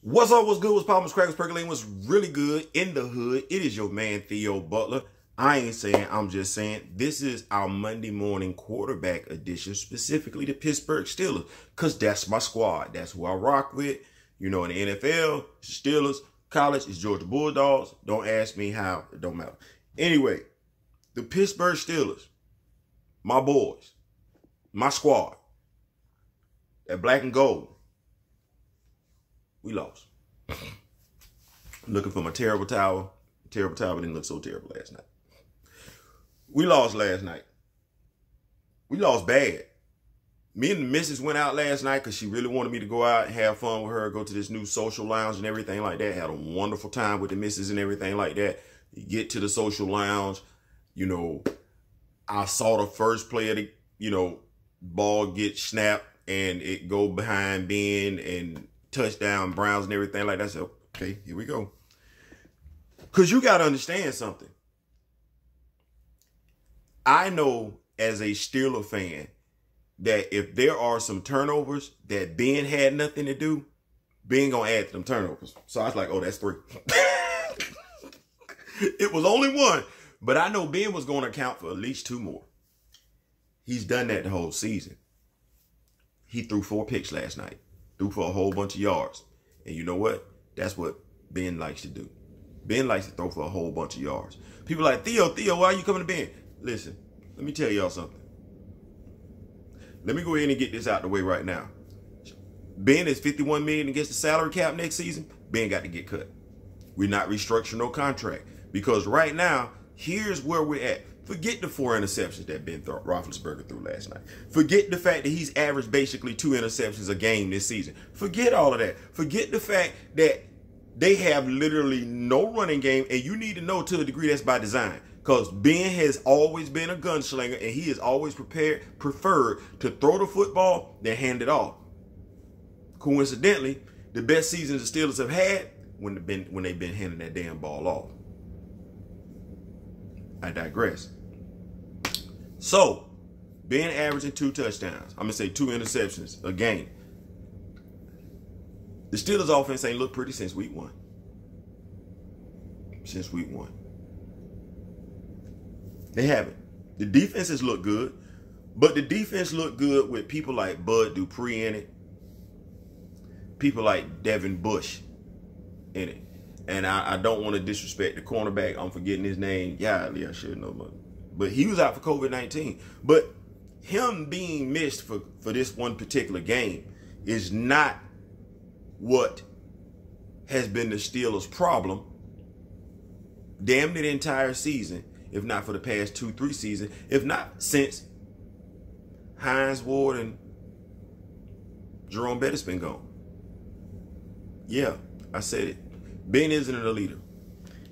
What's up? What's good? What's poppin'? What's crackin'? What's percolating? What's really good in the hood? It is your man, Theo Butler. I ain't saying, I'm just saying, this is our Monday morning quarterback edition, specifically the Pittsburgh Steelers, because that's my squad. That's who I rock with. You know, in the NFL, it's the Steelers. College, it's Georgia Bulldogs. Don't ask me how. It don't matter. Anyway, the Pittsburgh Steelers, my boys, my squad, that black and gold, we lost. Looking for my terrible towel. Terrible towel didn't look so terrible last night. We lost last night. We lost bad. Me and the missus went out last night because she really wanted me to go out and have fun with her, go to this new social lounge and everything like that. Had a wonderful time with the missus and everything like that. You get to the social lounge, you know, I saw the first play of the, ball get snapped and it go behind Ben and touchdown Browns and everything like that. So, okay, here we go. Because you got to understand something. I know as a Steeler fan that if there are some turnovers that Ben had nothing to do, Ben going to add to them turnovers. So I was like, oh, that's 3. It was only 1. But I know Ben was going to account for at least 2 more. He's done that the whole season. He threw 4 picks last night. Threw for a whole bunch of yards. And you know what? That's what Ben likes to do. Ben likes to throw for a whole bunch of yards. People are like, Theo, why are you coming to Ben? Listen, let me tell y'all something. Let me go ahead and get this out the way right now. Ben is $51 million against the salary cap next season. Ben got to get cut. We're not restructuring no contract. Because right now, here's where we're at. Forget the 4 interceptions that Ben Roethlisberger threw last night. Forget the fact that he's averaged basically 2 interceptions a game this season. Forget all of that. Forget the fact that they have literally no running game, and you need to know to a degree that's by design. Because Ben has always been a gunslinger, and he has always preferred to throw the football than hand it off. Coincidentally, the best seasons the Steelers have had when they've been handing that damn ball off. I digress. So, Ben averaging 2 touchdowns. I'm going to say 2 interceptions a game. The Steelers offense ain't looked pretty since week 1. Since week 1. They haven't. The defenses look good. But the defense looked good with people like Bud Dupree in it. People like Devin Bush in it. And I don't want to disrespect the cornerback. I'm forgetting his name. Yeah, I should know. But he was out for COVID-19. But him being missed for this one particular game is not what has been the Steelers' problem damn near the entire season, if not for the past 2-3 seasons, if not since Hines Ward and Jerome Bettis been gone. Yeah, I said it. Ben isn't a leader.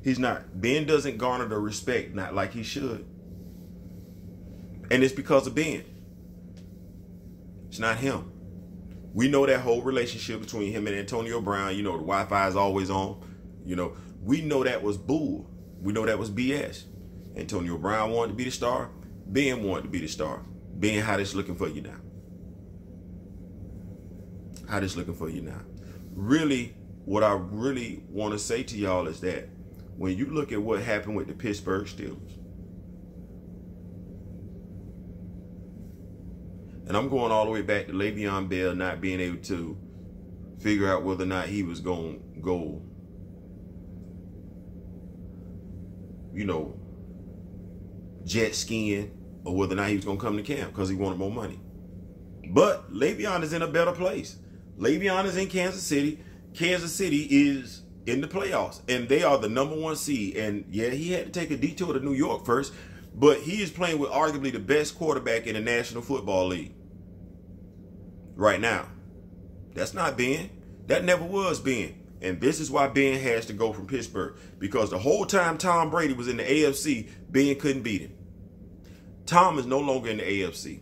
He's not. Ben doesn't garner the respect, not like he should. And it's because of Ben. It's not him. We know that whole relationship between him and Antonio Brown. You know, the Wi-Fi is always on. You know, we know that was bull. We know that was BS. Antonio Brown wanted to be the star. Ben wanted to be the star. Ben, how this looking for you now? How this looking for you now? Really, what I really want to say to y'all is that when you look at what happened with the Pittsburgh Steelers, and I'm going all the way back to Le'Veon Bell not being able to figure out whether or not he was going to go, jet skiing or whether or not he was going to come to camp because he wanted more money. But Le'Veon is in a better place. Le'Veon is in Kansas City. Kansas City is in the playoffs, and they are the #1 seed. And yeah, he had to take a detour to New York first, but he is playing with arguably the best quarterback in the National Football League right now. That's not Ben. That never was Ben. And this is why Ben has to go from Pittsburgh, because the whole time Tom Brady was in the AFC, Ben couldn't beat him. Tom is no longer in the AFC.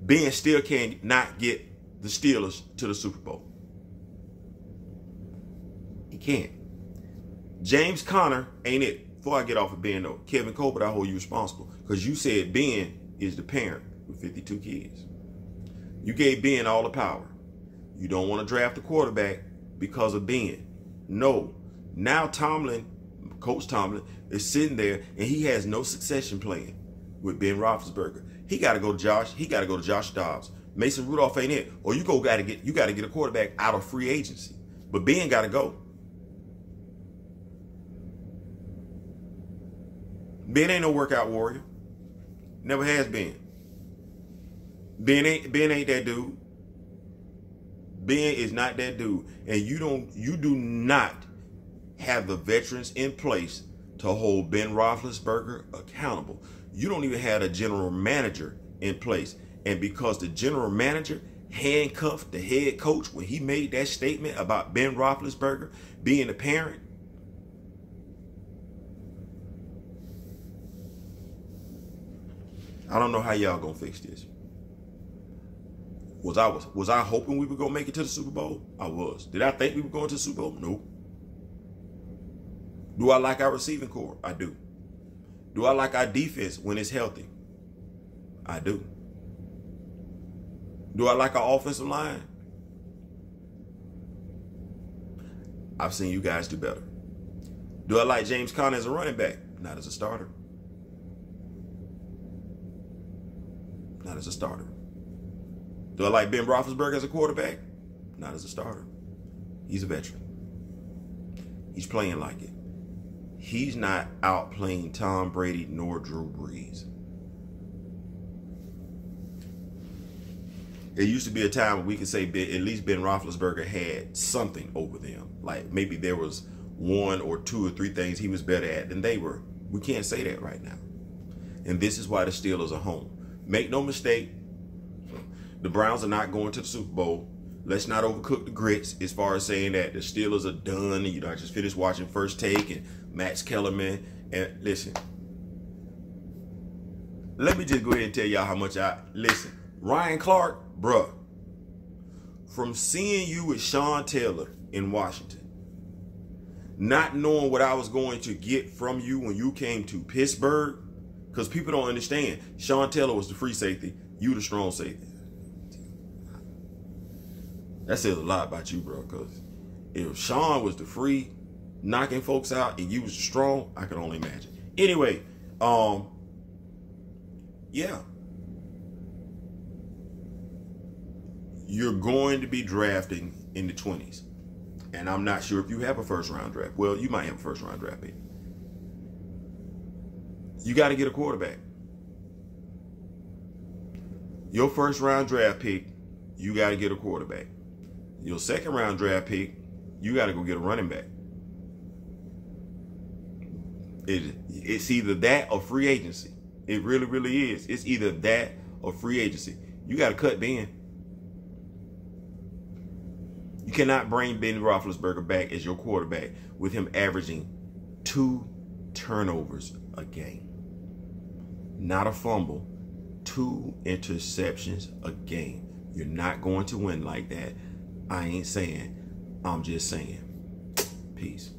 Ben still cannot get the Steelers to the Super Bowl. He can't. James Conner ain't it. Before I get off of Ben, though, Kevin Colbert, I hold you responsible because you said Ben is the parent with 52 kids. You gave Ben all the power. You don't want to draft a quarterback because of Ben. No. Now Coach Tomlin is sitting there and he has no succession plan with Ben Roethlisberger. He got to go to Josh. He got to go to Josh Dobbs. Mason Rudolph ain't it. Or you got to get a quarterback out of free agency. But Ben got to go. Ben ain't no workout warrior. Never has been. Ben ain't that dude. Ben is not that dude. And you do not have the veterans in place to hold Ben Roethlisberger accountable. You don't even have a general manager in place. And because the general manager handcuffed the head coach when he made that statement about Ben Roethlisberger being a parent, I don't know how y'all gonna fix this. Was I hoping we were gonna make it to the Super Bowl? I was. Did I think we were going to the Super Bowl? Nope. Do I like our receiving core? I do. Do I like our defense when it's healthy? I do. Do I like our offensive line? I've seen you guys do better. Do I like James Conner as a running back? Not as a starter. Not as a starter. Do I like Ben Roethlisberger as a quarterback? Not as a starter. He's a veteran. He's playing like it. He's not outplaying Tom Brady nor Drew Brees. It used to be a time where we could say at least Ben Roethlisberger had something over them. Like maybe there was 1 or 2 or 3 things he was better at than they were. We can't say that right now. And this is why the Steelers are home. Make no mistake, the Browns are not going to the Super Bowl. Let's not overcook the grits as far as saying that the Steelers are done. You know, I just finished watching First Take and Max Kellerman. And listen, let me just go ahead and tell y'all how much listen. Ryan Clark, bruh, from seeing you with Sean Taylor in Washington, not knowing what I was going to get from you when you came to Pittsburgh, because people don't understand. Sean Taylor was the free safety, you the strong safety. That says a lot about you, bro, because if Sean was the free, knocking folks out, and you was the strong, I can only imagine. Anyway, yeah. You're going to be drafting in the 20s. And I'm not sure if you have a first-round draft. Well, you might have a first-round draft pick. You got to get a quarterback. Your first-round draft pick, you got to get a quarterback. Your second-round draft pick, you got to go get a running back. It's either that or free agency. It really, really is. It's either that or free agency. You got to cut Ben. You cannot bring Ben Roethlisberger back as your quarterback with him averaging 2 turnovers a game. Not a fumble, 2 interceptions a game. You're not going to win like that. I ain't saying, I'm just saying. Peace.